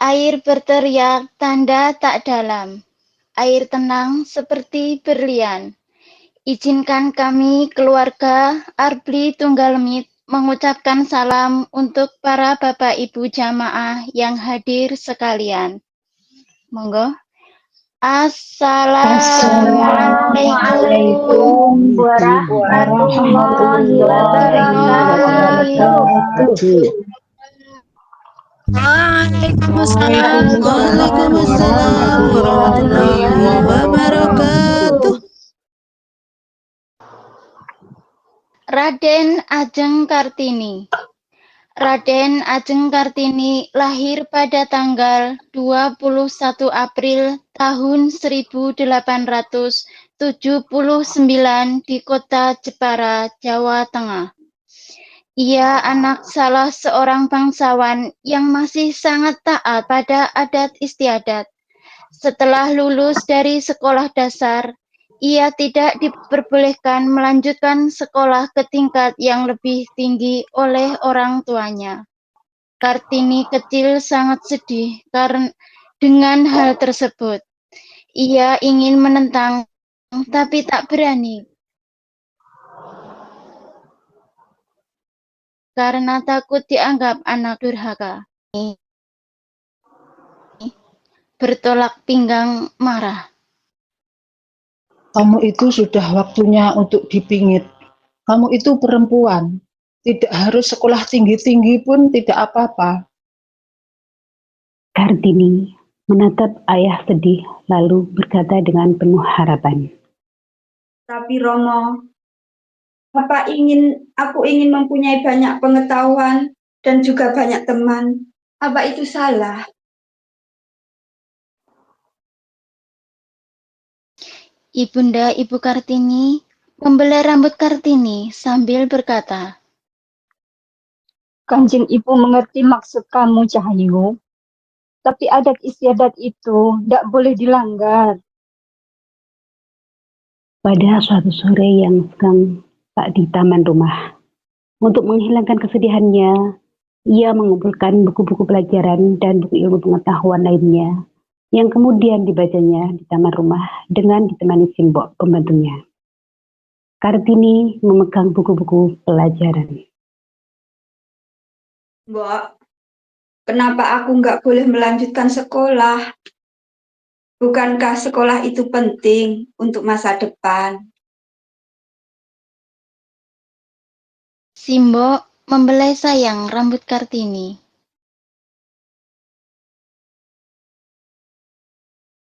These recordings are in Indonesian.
Air berteriak tanda tak dalam, air tenang seperti berlian. Izinkan kami keluarga Arbli Tunggalmit mengucapkan salam untuk para Bapak Ibu jamaah yang hadir sekalian. Monggo. Assalamualaikum Assalamualaikum warahmatullahi wabarakatuh. Waalaikumsalam warahmatullahi wabarakatuh. Raden Ajeng Kartini. Raden Ajeng Kartini lahir pada tanggal 21 April tahun 1879 di kota Jepara, Jawa Tengah. Ia anak salah seorang bangsawan yang masih sangat taat pada adat istiadat. Setelah lulus dari sekolah dasar, ia tidak diperbolehkan melanjutkan sekolah ke tingkat yang lebih tinggi oleh orang tuanya. Kartini kecil sangat sedih karena dengan hal tersebut. Ia ingin menentang, tapi tak berani. Karena takut dianggap anak durhaka. Bertolak pinggang marah. Kamu itu sudah waktunya untuk dipingit. Kamu itu perempuan. Tidak harus sekolah tinggi-tinggi pun tidak apa-apa. Kartini menatap ayah sedih lalu berkata dengan penuh harapan. Tapi Romo, aku ingin mempunyai banyak pengetahuan dan juga banyak teman. Apa itu salah? Ibunda Ibu Kartini membelai rambut Kartini sambil berkata, Kanjeng Ibu mengerti maksud kamu, Cahayu. Tapi adat istiadat itu tidak boleh dilanggar. Pada suatu sore yang sedang tak di taman rumah, untuk menghilangkan kesedihannya, ia mengumpulkan buku-buku pelajaran dan buku ilmu pengetahuan lainnya yang kemudian dibacanya di taman rumah dengan ditemani Simbok pembantunya. Kartini memegang buku-buku pelajaran. Mbok, kenapa aku nggak boleh melanjutkan sekolah? Bukankah sekolah itu penting untuk masa depan? Simbok membelai sayang rambut Kartini.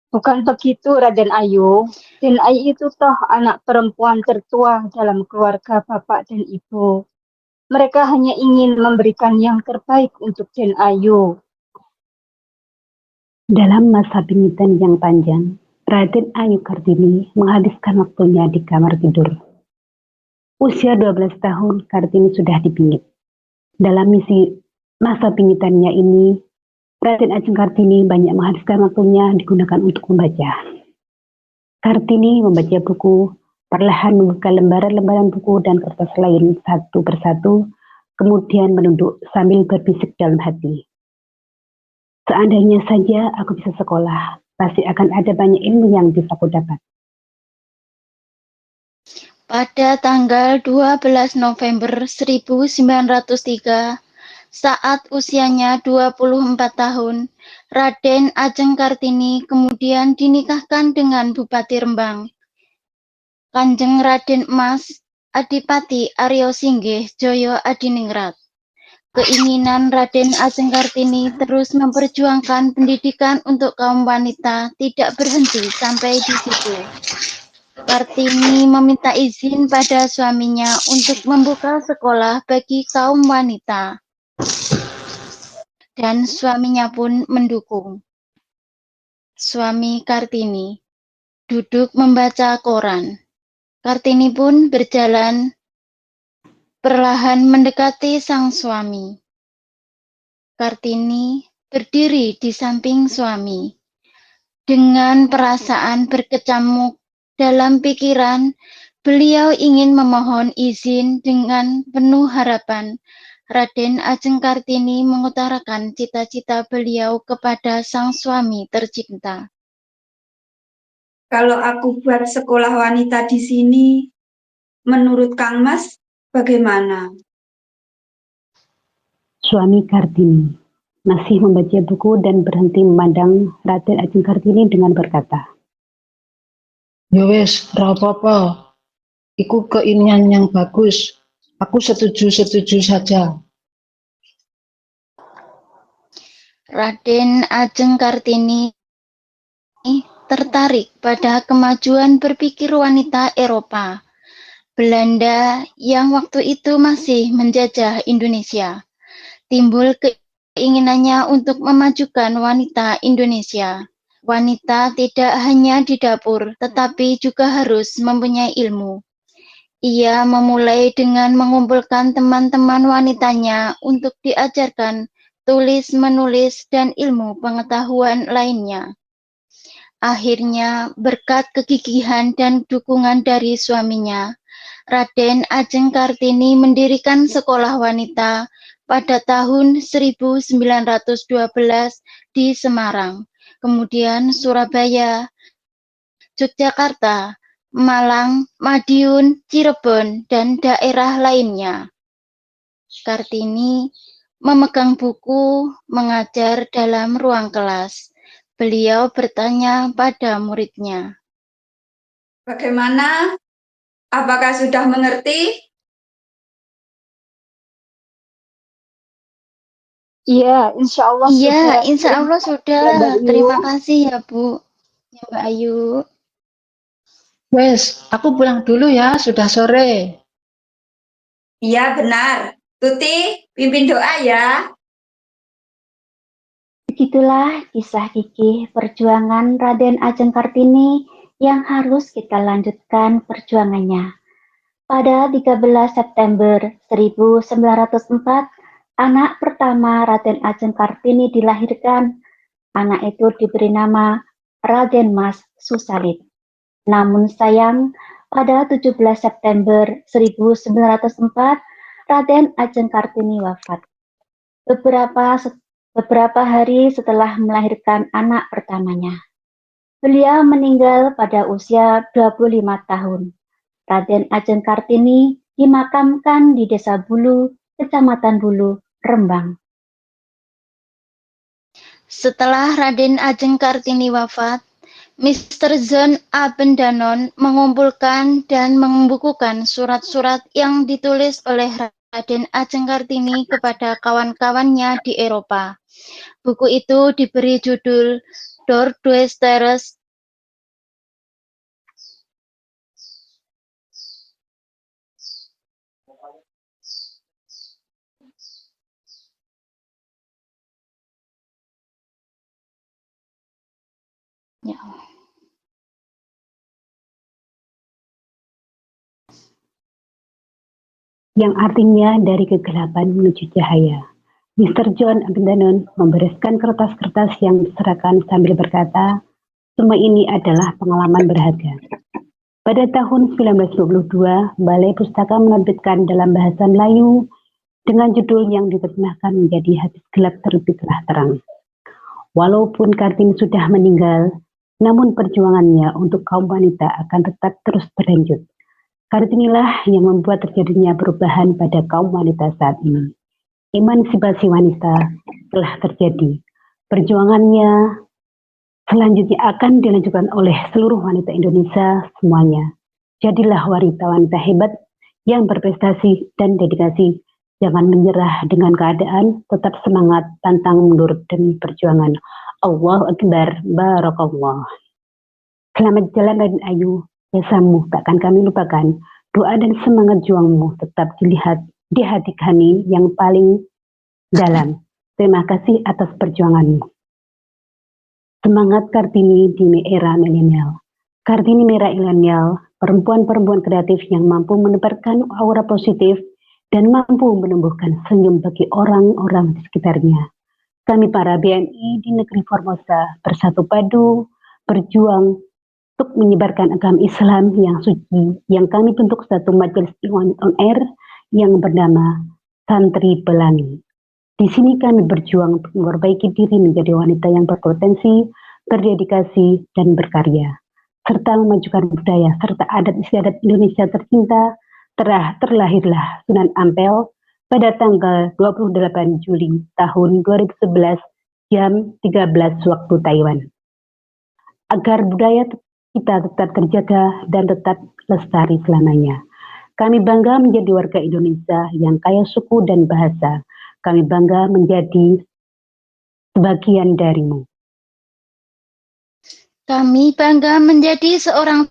Bukan begitu, Raden Ayu. Den Ayu itu toh anak perempuan tertua dalam keluarga bapak dan ibu. Mereka hanya ingin memberikan yang terbaik untuk Den Ayu. Dalam masa pingitan yang panjang, Raden Ayu Kartini menghabiskan waktunya di kamar tidur. Usia 12 tahun, Kartini sudah dipingit. Dalam masa pingitannya ini, Raden Ajeng Kartini banyak menghabiskan waktunya digunakan untuk membaca. Kartini membaca buku, perlahan membuka lembaran-lembaran buku dan kertas lain satu persatu, kemudian menunduk sambil berbisik dalam hati. Seandainya saja aku bisa sekolah, pasti akan ada banyak ilmu yang bisa aku dapat. Pada tanggal 12 November 1903, saat usianya 24 tahun, Raden Ajeng Kartini kemudian dinikahkan dengan Bupati Rembang, Kanjeng Raden Mas Adipati Aryo Singgih Joyo Adiningrat. Keinginan Raden Ajeng Kartini terus memperjuangkan pendidikan untuk kaum wanita tidak berhenti sampai di situ. Kartini meminta izin pada suaminya untuk membuka sekolah bagi kaum wanita. Dan suaminya pun mendukung. Suami Kartini duduk membaca koran. Kartini pun berjalan perlahan mendekati sang suami. Kartini berdiri di samping suami. Dengan perasaan berkecamuk dalam pikiran, beliau ingin memohon izin dengan penuh harapan Raden Ajeng Kartini mengutarakan cita-cita beliau kepada sang suami tercinta. Kalau aku buat sekolah wanita di sini, menurut Kang Mas, bagaimana? Suami Kartini masih membaca buku dan berhenti memandang Raden Ajeng Kartini dengan berkata, Ya wis, ora apa-apa. Iku keinginan yang bagus. Aku setuju-setuju saja. Raden Ajeng Kartini tertarik pada kemajuan berpikir wanita Eropa, Belanda yang waktu itu masih menjajah Indonesia. Timbul keinginannya untuk memajukan wanita Indonesia. Wanita tidak hanya di dapur, tetapi juga harus mempunyai ilmu. Ia memulai dengan mengumpulkan teman-teman wanitanya untuk diajarkan tulis-menulis dan ilmu pengetahuan lainnya. Akhirnya, berkat kegigihan dan dukungan dari suaminya, Raden Ajeng Kartini mendirikan sekolah wanita pada tahun 1912 di Semarang, kemudian Surabaya, Yogyakarta, Malang, Madiun, Cirebon, dan daerah lainnya. Kartini memegang buku, mengajar dalam ruang kelas. Beliau bertanya pada muridnya, Bagaimana? Apakah sudah mengerti? Iya, insya Allah "Iya, sudah. insya Terima Allah kasih ya, Mbak sudah. Yu. Terima kasih ya, Bu." Ya, Mbak Ayu. Wes, aku pulang dulu ya, sudah sore. Iya, benar. Tuti, pimpin doa ya. Begitulah kisah gigih perjuangan Raden Ajeng Kartini yang harus kita lanjutkan perjuangannya. Pada 13 September 1904, anak pertama Raden Ajeng Kartini dilahirkan. Anak itu diberi nama Raden Mas Susalit. Namun sayang, pada 17 September 1904, Raden Ajeng Kartini wafat. Beberapa hari setelah melahirkan anak pertamanya. Beliau meninggal pada usia 25 tahun. Raden Ajeng Kartini dimakamkan di Desa Bulu, Kecamatan Bulu, Rembang. Setelah Raden Ajeng Kartini wafat, Mr. John A. Bendanon mengumpulkan dan membukukan surat-surat yang ditulis oleh Raden Ajeng Kartini kepada kawan-kawannya di Eropa. Buku itu diberi judul Door des Terres. Ya. yang artinya dari kegelapan menuju cahaya. Mr. John Bendanon membereskan kertas-kertas yang diserahkan sambil berkata, semua ini adalah pengalaman berharga. Pada tahun 1922, Balai Pustaka menerbitkan dalam bahasa Melayu dengan judul yang diterjemahkan menjadi Hati Gelap Terbitlah Terang. Walaupun Kartini sudah meninggal, namun perjuangannya untuk kaum wanita akan tetap terus berlanjut. Kartinilah yang membuat terjadinya perubahan pada kaum wanita saat ini. Emansipasi wanita telah terjadi. Perjuangannya selanjutnya akan dilanjutkan oleh seluruh wanita Indonesia semuanya. Jadilah wanita-wanita hebat yang berprestasi dan dedikasi. Jangan menyerah dengan keadaan, tetap semangat, tantang mundur demi perjuangan. Allahu Akbar, Barakallah. Selamat jalan Raden Ayu. Jasamu takkan kami lupakan. Doa dan semangat juangmu tetap dilihat di hati kami yang paling dalam. Terima kasih atas perjuanganmu. Semangat Kartini di era milenial. Kartini era milenial, perempuan-perempuan kreatif yang mampu menebarkan aura positif dan mampu menumbuhkan senyum bagi orang-orang di sekitarnya. Kami para BNI di negeri Formosa bersatu padu, berjuang untuk menyebarkan agama Islam yang suci, yang kami bentuk satu majelis Iwan on Air yang bernama Santri Pelangi. Di sini kami berjuang untuk memperbaiki diri menjadi wanita yang berpotensi, berdedikasi, dan berkarya, serta memajukan budaya serta adat istiadat Indonesia tercinta. Terlahirlah Sunan Ampel pada tanggal 28 Juli tahun 2011 jam 13 waktu Taiwan. Agar budaya kita tetap terjaga dan tetap lestari selamanya. Kami bangga menjadi warga Indonesia yang kaya suku dan bahasa. Kami bangga menjadi sebagian darimu. Kami bangga menjadi seorang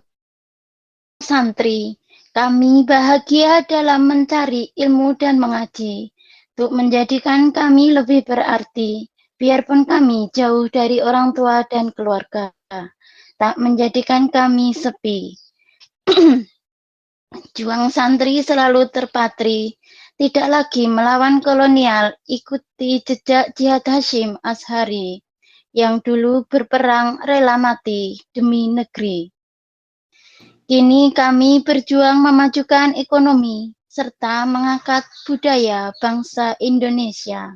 santri. Kami bahagia dalam mencari ilmu dan mengaji, untuk menjadikan kami lebih berarti, biarpun kami jauh dari orang tua dan keluarga, tak menjadikan kami sepi. Juang santri selalu terpatri, tidak lagi melawan kolonial, ikuti jejak Jihad Hasyim Asy'ari, yang dulu berperang rela mati demi negeri. Kini kami berjuang memajukan ekonomi, serta mengangkat budaya bangsa Indonesia.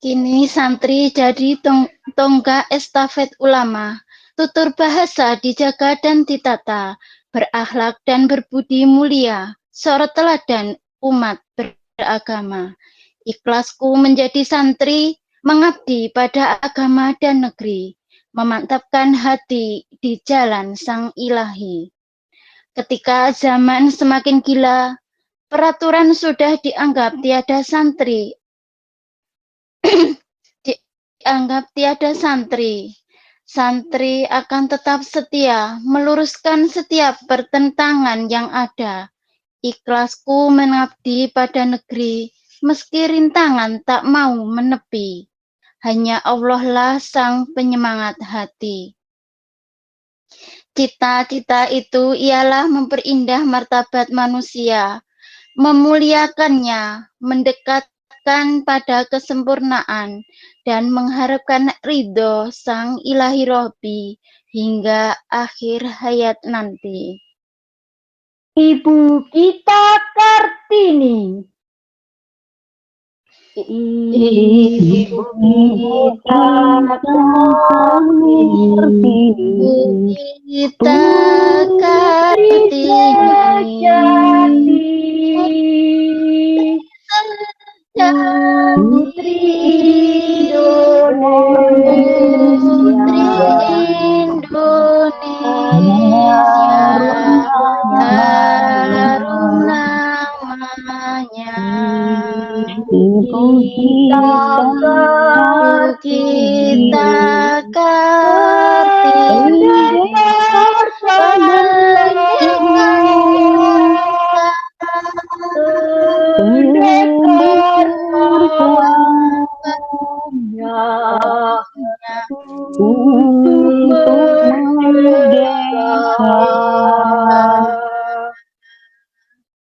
Kini santri jadi tonggak estafet ulama, tutur bahasa dijaga dan ditata, berakhlak dan berbudi mulia, sorot teladan umat beragama. Ikhlasku menjadi santri, mengabdi pada agama dan negeri, memantapkan hati di jalan Sang Ilahi. Ketika zaman semakin gila, peraturan sudah dianggap tiada santri. Santri akan tetap setia, meluruskan setiap pertentangan yang ada. Ikhlasku mengabdi pada negeri, meski rintangan tak mau menepi. Hanya Allah lah sang penyemangat hati. Cita-cita itu ialah memperindah martabat manusia, memuliakannya, mendekatkan pada kesempurnaan, dan mengharapkan ridho Sang Ilahi Robbi hingga akhir hayat nanti. Ibu kita Kartini. Ibu kita Kartini. Kita Kartini. Putri Indonesia, harum namanya. Ibu kita Kartini,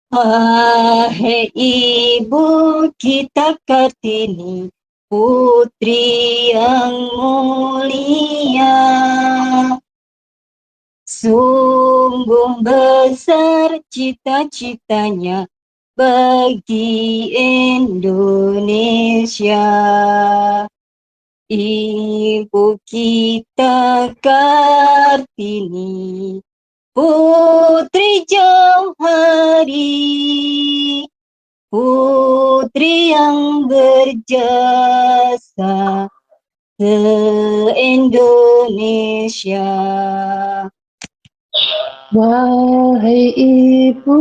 Wahai Ibu kita Kartini, putri yang mulia, sungguh besar cita-citanya bagi Indonesia. Ibu kita Kartini, putri Johari, putri yang berjasa se-Indonesia. Wahai Ibu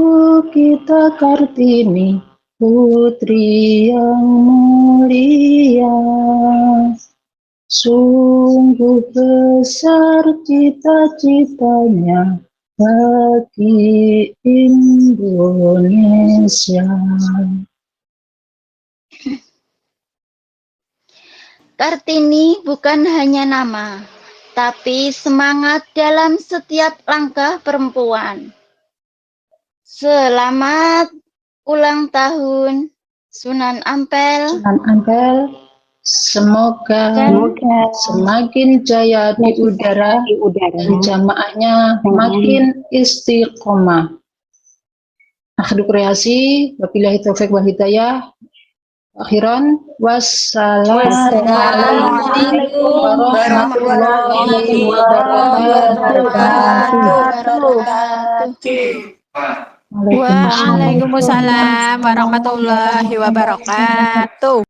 kita Kartini, putri yang mulia, sungguh besar cita-citanya bagi Indonesia. Kartini bukan hanya nama, tapi semangat dalam setiap langkah perempuan. Selamat ulang tahun Sunan Ampel. Sunan Ampel, semoga semakin jaya di udara dan jamaahnya makin istiqomah. Akhirul kreasi, wabillahi taufik wal hidayah. Akhiran, wassalamualaikum warahmatullahi wabarakatuh. Waalaikumsalam Waalaikumsalam warahmatullahi wabarakatuh.